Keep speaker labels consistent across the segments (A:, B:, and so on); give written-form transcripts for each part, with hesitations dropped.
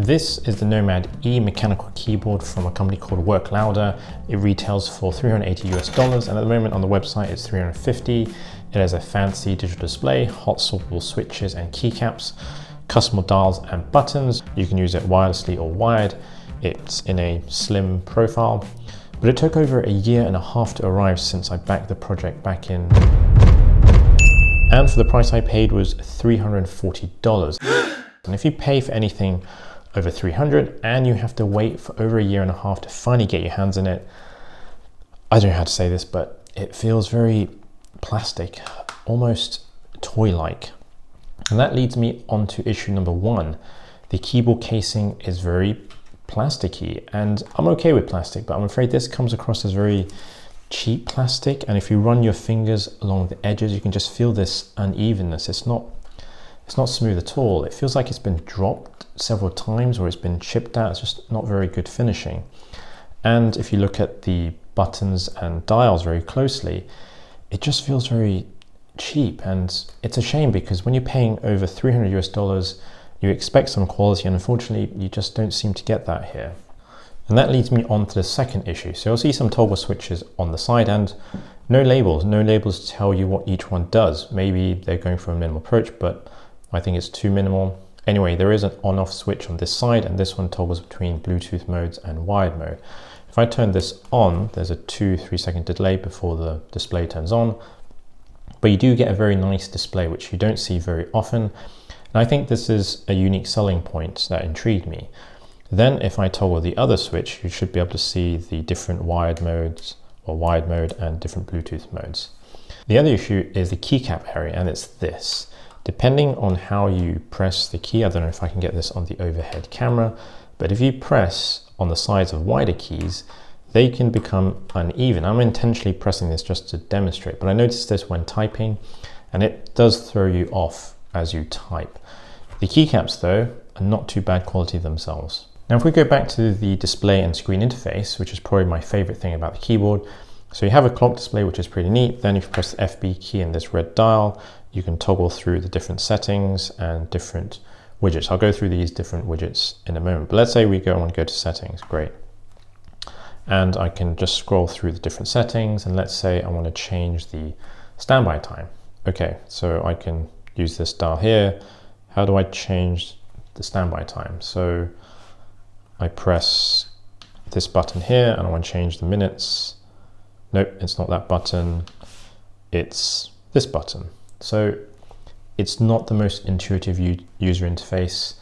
A: This is the Nomad E mechanical keyboard from a company called WorkLouder. It retails for $380 US, and at the moment on the website it's $350. It has a fancy digital display, hot swappable switches and keycaps, customizable dials and buttons. You can use it wirelessly or wired. It's in a slim profile, but it took over a year and a half to arrive since I backed the project back in. And for the price I paid was $340. And if you pay for anything over $300 and you have to wait for over a year and a half to finally get your hands in it, I don't know how to say this, but it feels very plastic, almost toy-like. And that leads me on to issue number one. The keyboard casing is very plasticky, and I'm okay with plastic, but I'm afraid this comes across as very cheap plastic. And if you run your fingers along the edges, you can just feel this unevenness. It's not smooth at all. It feels like it's been dropped several times or it's been chipped out. It's just not very good finishing. And if you look at the buttons and dials very closely, it just feels very cheap. And it's a shame because when you're paying over $300 US, you expect some quality, and unfortunately you just don't seem to get that here. And that leads me on to the second issue. So you'll see some toggle switches on the side and no labels to tell you what each one does. Maybe they're going for a minimal approach, but I think it's too minimal. Anyway, there is an on-off switch on this side, and this one toggles between Bluetooth modes and wired mode. If I turn this on, there's a 2-3 second delay before the display turns on, but you do get a very nice display, which you don't see very often. And I think this is a unique selling point that intrigued me. Then if I toggle the other switch, you should be able to see the different wired modes or wired mode and different Bluetooth modes. The other issue is the keycap area, and it's this. Depending on how you press the key, I don't know if I can get this on the overhead camera, but if you press on the sides of wider keys, they can become uneven. I'm intentionally pressing this just to demonstrate, but I noticed this when typing, and it does throw you off as you type. The keycaps though are not too bad quality themselves. Now if we go back to the display and screen interface, which is probably my favorite thing about the keyboard. So you have a clock display, which is pretty neat. Then if you press the FB key and this red dial, you can toggle through the different settings and different widgets. I'll go through these different widgets in a moment, but let's say we want to go to settings, great. And I can just scroll through the different settings, and let's say I want to change the standby time. Okay, so I can use this dial here. How do I change the standby time? So I press this button here and I want to change the minutes. Nope, it's not that button, it's this button. So it's not the most intuitive user interface.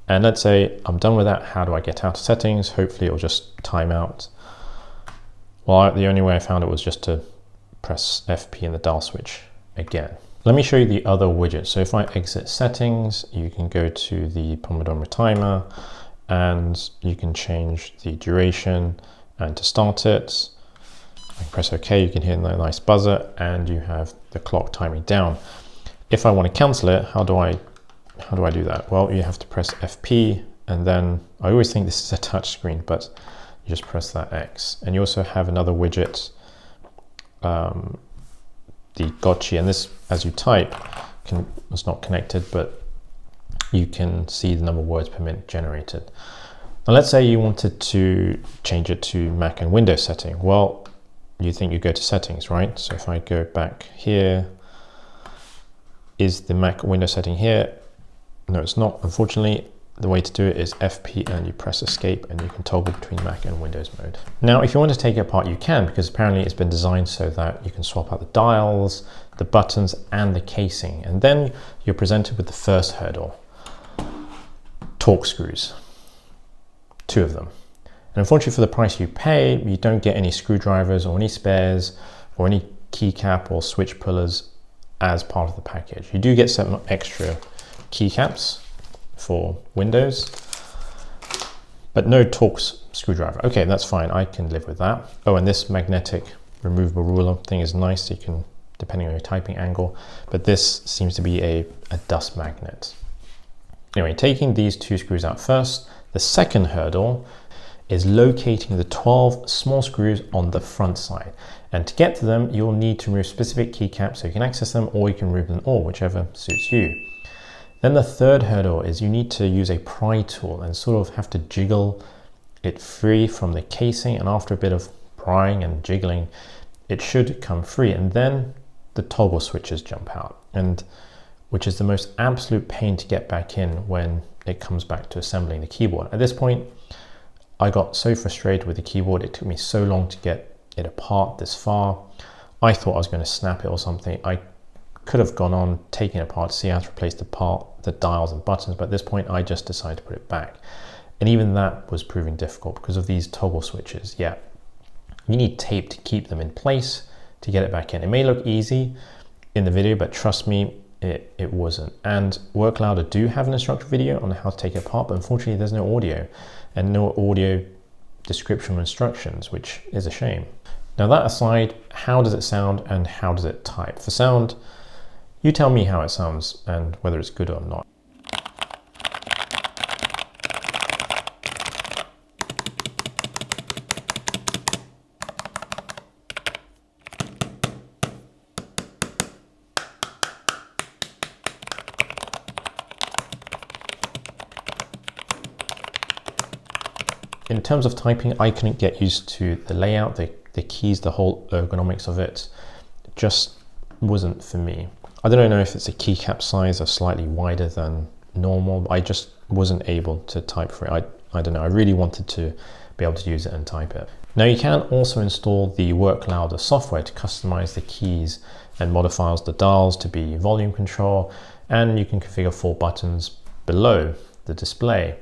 A: And let's say I'm done with that. How do I get out of settings? Hopefully it'll just time out. Well, the only way I found it was just to press FP and the dial switch again. Let me show you the other widget. So if I exit settings, you can go to the Pomodoro timer and you can change the duration, and to start it, I can press OK, you can hear the nice buzzer and you have the clock timing down. If I want to cancel it, how do I do that? Well, you have to press FP, and then I always think this is a touch screen, but you just press that X. And you also have another widget, the gotcha, and this, as you type, it's not connected, but you can see the number of words per minute generated. Now let's say you wanted to change it to Mac and Windows setting. Well, you think you go to settings, right? So if I go back here, is the Mac Windows setting here? No, it's not. Unfortunately, the way to do it is FP and you press escape, and you can toggle between Mac and Windows mode. Now, if you want to take it apart, you can, because apparently it's been designed so that you can swap out the dials, the buttons, and the casing. And then you're presented with the first hurdle, Torx screws, 2 of them. And unfortunately for the price you pay, you don't get any screwdrivers or any spares or any keycap or switch pullers as part of the package. You do get some extra keycaps for Windows, but no Torx screwdriver. Okay, that's fine, I can live with that. Oh, and this magnetic removable ruler thing is nice, you can, depending on your typing angle, but this seems to be a dust magnet. Anyway, taking these 2 screws out first, the second hurdle is locating the 12 small screws on the front side. And to get to them, you'll need to remove specific keycaps so you can access them, or you can remove them all, whichever suits you. Then the third hurdle is you need to use a pry tool and sort of have to jiggle it free from the casing, and after a bit of prying and jiggling, it should come free, and then the toggle switches jump out, and which is the most absolute pain to get back in when it comes back to assembling the keyboard. At this point, I got so frustrated with the keyboard, it took me so long to get it apart this far. I thought I was going to snap it or something. I could have gone on taking it apart to see how to replace the dials and buttons, but at this point I just decided to put it back. And even that was proving difficult because of these toggle switches. Yeah, you need tape to keep them in place to get it back in. It may look easy in the video, but trust me, it wasn't. And WorkLouder do have an instructor video on how to take it apart, but unfortunately there's no audio and no audio description or instructions, which is a shame. Now that aside, how does it sound and how does it type? For sound, you tell me how it sounds and whether it's good or not. In terms of typing, I couldn't get used to the layout, the keys, the whole ergonomics of it. It just wasn't for me. I don't know if it's a keycap size or slightly wider than normal, but I just wasn't able to type for it. I don't know, I really wanted to be able to use it and type it. Now you can also install the WorkLouder software to customize the keys and modifies the dials to be volume control, and you can configure 4 buttons below the display.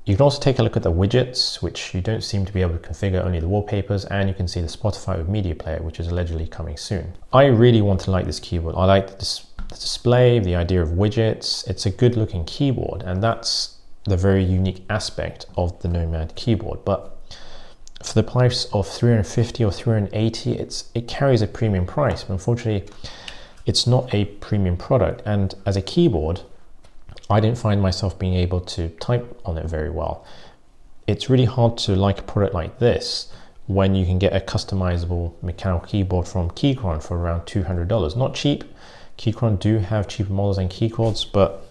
A: You can also take a look at the widgets, which you don't seem to be able to configure, only the wallpapers, and you can see the Spotify with media player, which is allegedly coming soon. I really want to like this keyboard. I like the display, the idea of widgets. It's a good looking keyboard, and that's the very unique aspect of the Nomad keyboard. But for the price of $350 or $380, it carries a premium price. But unfortunately, it's not a premium product, and as a keyboard, I didn't find myself being able to type on it very well. It's really hard to like a product like this when you can get a customizable mechanical keyboard from Keychron for around $200. Not cheap. Keychron do have cheaper models and keycords, but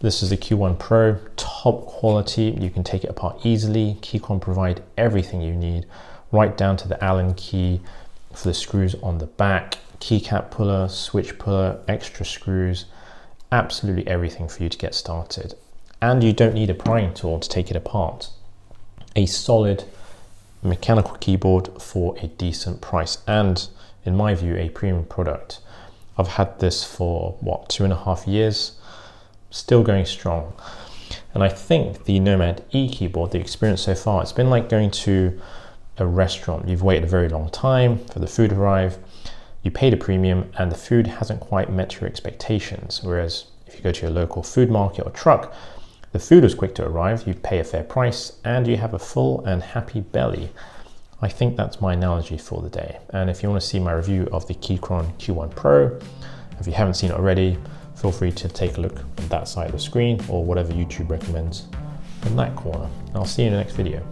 A: this is the Q1 Pro, top quality. You can take it apart easily. Keychron provide everything you need, right down to the Allen key for the screws on the back, keycap puller, switch puller, extra screws, absolutely everything for you to get started. And you don't need a prying tool to take it apart. A solid mechanical keyboard for a decent price, and in my view, a premium product. I've had this for what, 2.5 years, still going strong. And I think the Nomad E keyboard, the experience so far, it's been like going to a restaurant. You've waited a very long time for the food to arrive. You paid a premium and the food hasn't quite met your expectations. Whereas if you go to your local food market or truck, the food is quick to arrive, you pay a fair price, and you have a full and happy belly. I think that's my analogy for the day. And if you want to see my review of the Keychron Q1 Pro, if you haven't seen it already, feel free to take a look on that side of the screen or whatever YouTube recommends in that corner. I'll see you in the next video.